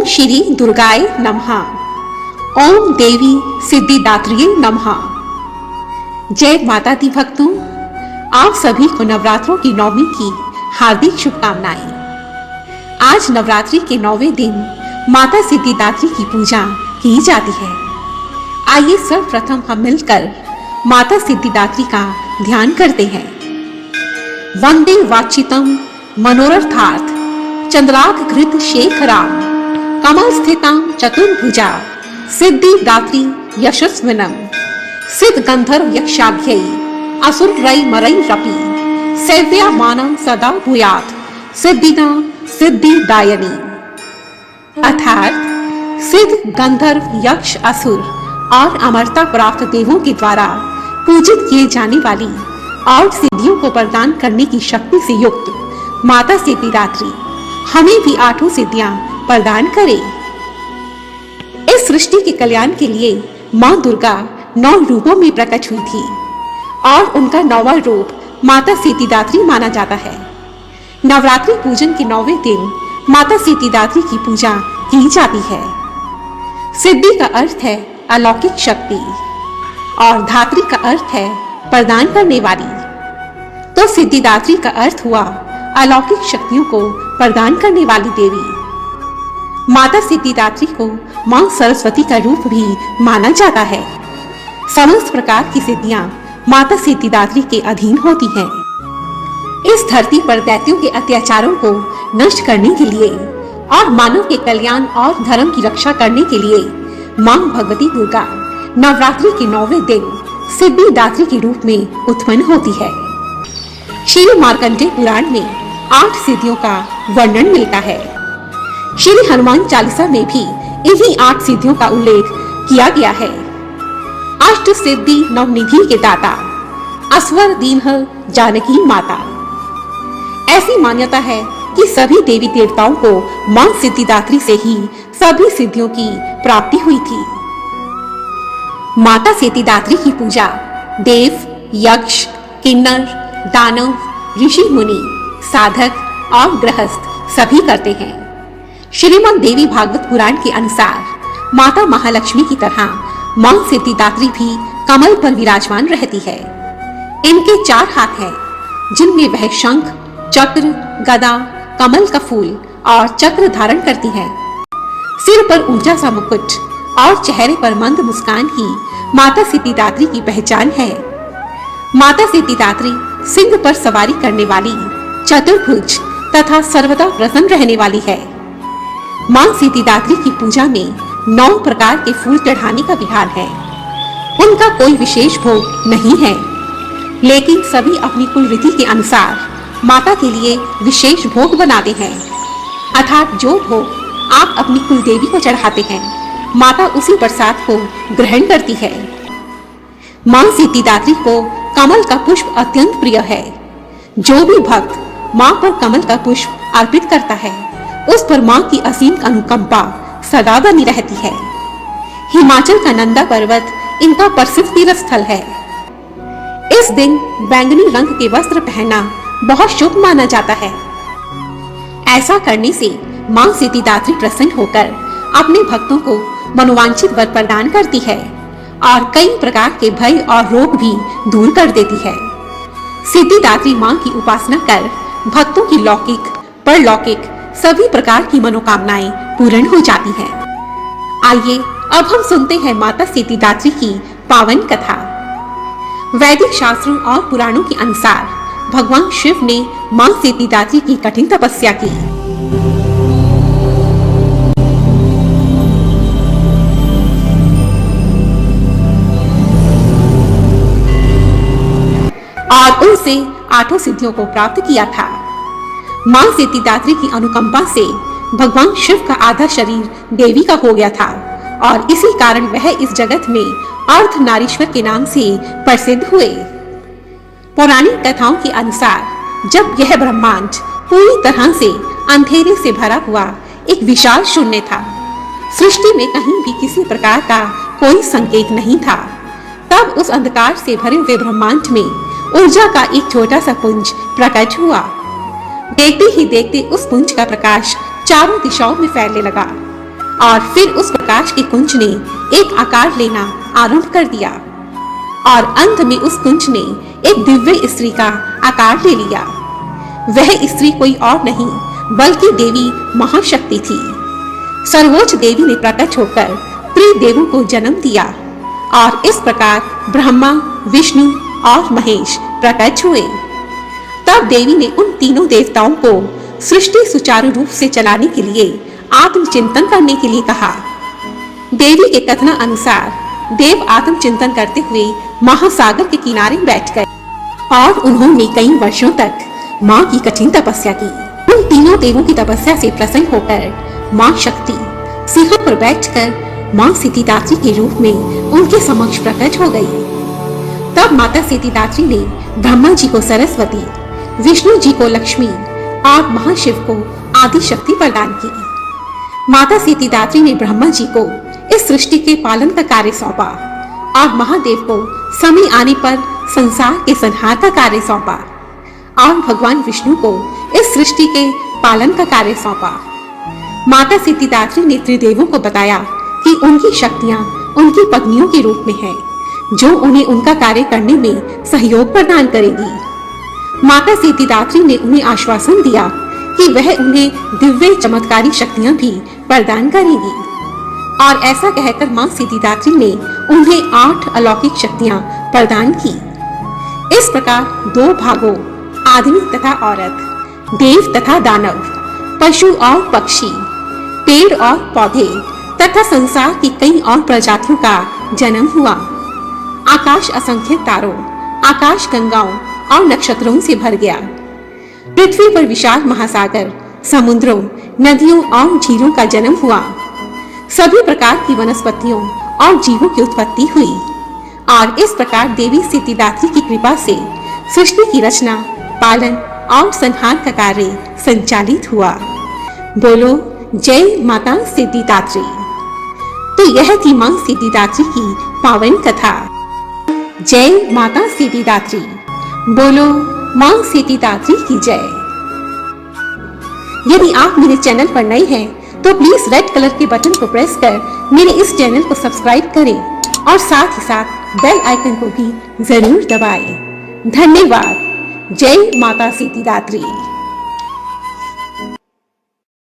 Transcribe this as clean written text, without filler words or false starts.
श्री दुर्गाय नमः। ओम देवी सिद्धिदात्रिये नमः। जय माता दी भक्तों, आप सभी को नवरात्रों की नवमी की हार्दिक शुभकामनाएं। आज नवरात्रि के 9वें दिन माता सिद्धिदात्री की पूजा की जाती है। आइए सर्वप्रथम हम मिलकर माता सिद्धिदात्री का ध्यान करते हैं। वंदे वाचितम मनोरथार्थ चंद्रार्कघृत शेखराम कमल स्थितां चतुर्भुजा सिद्धिदात्री यशस्विनम सिद्ध गंधर्व यक्षाभ्यै असुरै मरैरपि सेव्यमानं सदा भूयात् सिद्धिदा सिद्धिदायिनी। अर्थात सिद्ध गंधर्व यक्ष असुर और अमरता प्राप्त देवों के द्वारा पूजित किए जाने वाली और सिद्धियों को प्रदान करने की शक्ति से युक्त माता सिद्धिदात्री हमें भी 8 सिद्धियां प्रदान करे। इस सृष्टि के कल्याण के लिए मां दुर्गा 9 रूपों में प्रकट हुई थी और उनका 9वां रूप माता सिद्धिदात्री माना जाता है। नवरात्रि पूजन के 9वें दिन माता सिद्धिदात्री की पूजा की जाती है। सिद्धि का अर्थ है अलौकिक शक्ति और धात्री का अर्थ है प्रदान करने वाली। तो सिद्धिदात्री का अर्थ हुआ अलौकिक शक्तियों को प्रदान करने वाली देवी। माता सिद्धिदात्री को मां सरस्वती का रूप भी माना जाता है। समस्त प्रकार की सिद्धियां माता सिद्धिदात्री के अधीन होती हैं। इस धरती पर दैत्यों के अत्याचारों को नष्ट करने के लिए और मानव के कल्याण और धर्म की रक्षा करने के लिए मां भगवती दुर्गा नवरात्रि के 9वें दिन सिद्धिदात्री के रूप में उत्पन्न होती है। श्री मार्कंडेय पुराण में 8 सिद्धियों का वर्णन मिलता है। श्री हनुमान चालीसा में भी इन्हीं 8 सिद्धियों का उल्लेख किया गया है। अष्ट सिद्धि नवनिधि के दाता असवर दीन्ह जानकी माता। ऐसी मान्यता है कि सभी देवी देवताओं को मां सिद्धिदात्री से ही सभी सिद्धियों की प्राप्ति हुई थी। माता सिद्धिदात्री की पूजा देव, यक्ष, किन्नर, दानव, ऋषि मुनि, साधक और गृहस्थ सभी करते हैं। श्रीमद् देवी भागवत पुराण के अनुसार माता महालक्ष्मी की तरह मां सिद्धिदात्री भी कमल पर विराजमान रहती है। इनके 4 हाथ हैं, जिनमें वह शंख, चक्र, गदा, कमल का फूल और चक्र धारण करती है। सिर पर ऊंचा सा मुकुट और चेहरे पर मंद मुस्कान ही माता सिद्धिदात्री की पहचान है। माता सिद्धिदात्री सिंह पर सवारी करने वाली, चतुर्भुज तथा सर्वदा प्रसन्न रहने वाली है। मां सिद्धिदात्री की पूजा में 9 प्रकार के फूल चढ़ाने का विधान है। उनका कोई विशेष भोग नहीं है, लेकिन सभी अपनी कुलरीति के अनुसार माता के लिए विशेष भोग बनाते हैं। अर्थात जो भोग आप अपनी कुलदेवी को चढ़ाते हैं, माता उसी प्रसाद को ग्रहण करती है। मां सिद्धिदात्री को कमल का पुष्प अत्यंत प्रिय है। जो भी भक्त मां पर कमल का पुष्प अर्पित करता है, उस पर मां की असीम अनुकंपा सदा बनी रहती है। हिमाचल का नंदा पर्वत इनका प्रसिद्ध तीर्थ स्थल है। इस दिन बैंगनी रंग के वस्त्र पहनना बहुत शुभ माना जाता है। ऐसा करने से मां सिद्धिदात्री प्रसन्न होकर अपने भक्तों को मनोवांछित वर प्रदान करती है और कई प्रकार के भय और रोग भी दूर कर देती है। सिद्धिदात्री मां की उपासना कर भक्तों की लौकिक, परलौकिक सभी प्रकार की मनोकामनाएं पूर्ण हो जाती हैं। आइए अब हम सुनते हैं माता सिद्धिदात्री की पावन कथा। वैदिक शास्त्रों और पुराणों के अनुसार भगवान शिव ने मां सिद्धिदात्री की कठिन तपस्या की। और उनसे 8 सिद्धियों को प्राप्त किया था। मां सिद्धिदात्री की अनुकंपा से भगवान शिव का आधा शरीर देवी का हो गया था और इसी कारण वह इस जगत में अर्धनारीश्वर के नाम से प्रसिद्ध हुए। पौराणिक कथाओं के अनुसार जब यह ब्रह्मांड पूरी तरह से अंधेरे से भरा हुआ एक विशाल शून्य था, सृष्टि में कहीं भी किसी प्रकार का कोई संकेत नहीं था, तब उस अंधकार से भरे हुए ब्रह्मांड में ऊर्जा का एक छोटा सा पुंज प्रकट हुआ। देखते ही देखते उस पुंज का प्रकाश चारों दिशाओं में फैलने लगा। और फिर उस प्रकाश के कुंज ने एक आकार लेना आरंभ कर दिया और अंत में उस कुंज ने एक दिव्य स्त्री का आकार ले लिया। वह स्त्री कोई और नहीं बल्कि देवी महाशक्ति थी। सर्वोच्च देवी ने प्रकट होकर त्रिदेवों को जन्म दिया और इस प्रकार ब्रह्मा, विष्णु और महेश प्रकट हुए। तब देवी ने उन तीनों देवताओं को सृष्टि सुचारू रूप से चलाने के लिए आत्मचिंतन करने के लिए कहा। देवी के कथन अनुसार देव आत्मचिंतन करते हुए महासागर के किनारे बैठ गए और उन्होंने कई वर्षों तक माँ की कठिन तपस्या की। उन तीनों देवों की तपस्या से प्रसन्न होकर माँ शक्ति सिंह पर बैठकर माँ सिद्धिदात्री के रूप में उनके समक्ष प्रकट हो गई। तब माता सिद्धिदात्री ने ब्रह्मा जी को सरस्वती, विष्णु जी को लक्ष्मी और महाशिव को आदि शक्ति प्रदान की। माता सिद्धिदात्री ने ब्रह्मा जी को इस सृष्टि के पालन का कार्य सौंपा और महादेव को समय आने पर संसार के संहार का कार्य सौंपा और भगवान विष्णु को इस सृष्टि के पालन का कार्य सौंपा। माता सिद्धिदात्री ने त्रिदेवों को बताया कि उनकी शक्तियां उनकी पत्नियों के रूप में है, जो उन्हें उनका कार्य करने में सहयोग प्रदान करेगी। माता सिद्धिदात्री ने उन्हें आश्वासन दिया कि वह उन्हें दिव्य चमत्कारी शक्तियां भी प्रदान करेगी और ऐसा कहकर मां सिद्धिदात्री ने उन्हें 8 अलौकिक शक्तियां प्रदान की। इस प्रकार 2 भागों आदमी तथा औरत, देव तथा दानव, पशु और पक्षी, पेड़ और पौधे तथा संसार की कई और प्रजातियों का जन्म हुआ। आकाश असंख्य तारों, आकाश गंगाओं और नक्षत्रों से भर गया। पृथ्वी पर विशाल महासागर, समुद्रों, नदियों और झीलों का जन्म हुआ। सभी प्रकार की वनस्पतियों और जीवों की उत्पत्ति हुई और इस प्रकार देवी सिद्धिदात्री की कृपा से सृष्टि की रचना, पालन और संहार का कार्य संचालित हुआ। बोलो जय माता सिद्धिदात्री। तो यह थी मां सिद्धिदात्री की पावन कथा। जय माता सिद्धिदात्री। बोलो मां सिद्धिदात्री की जय। यदि आप मेरे चैनल पर नए हैं तो प्लीज रेड कलर के बटन को प्रेस कर मेरे इस चैनल को सब्सक्राइब करें और साथ ही साथ बेल आइकन को भी जरूर दबाएं। धन्यवाद। जय माता सिद्धिदात्री।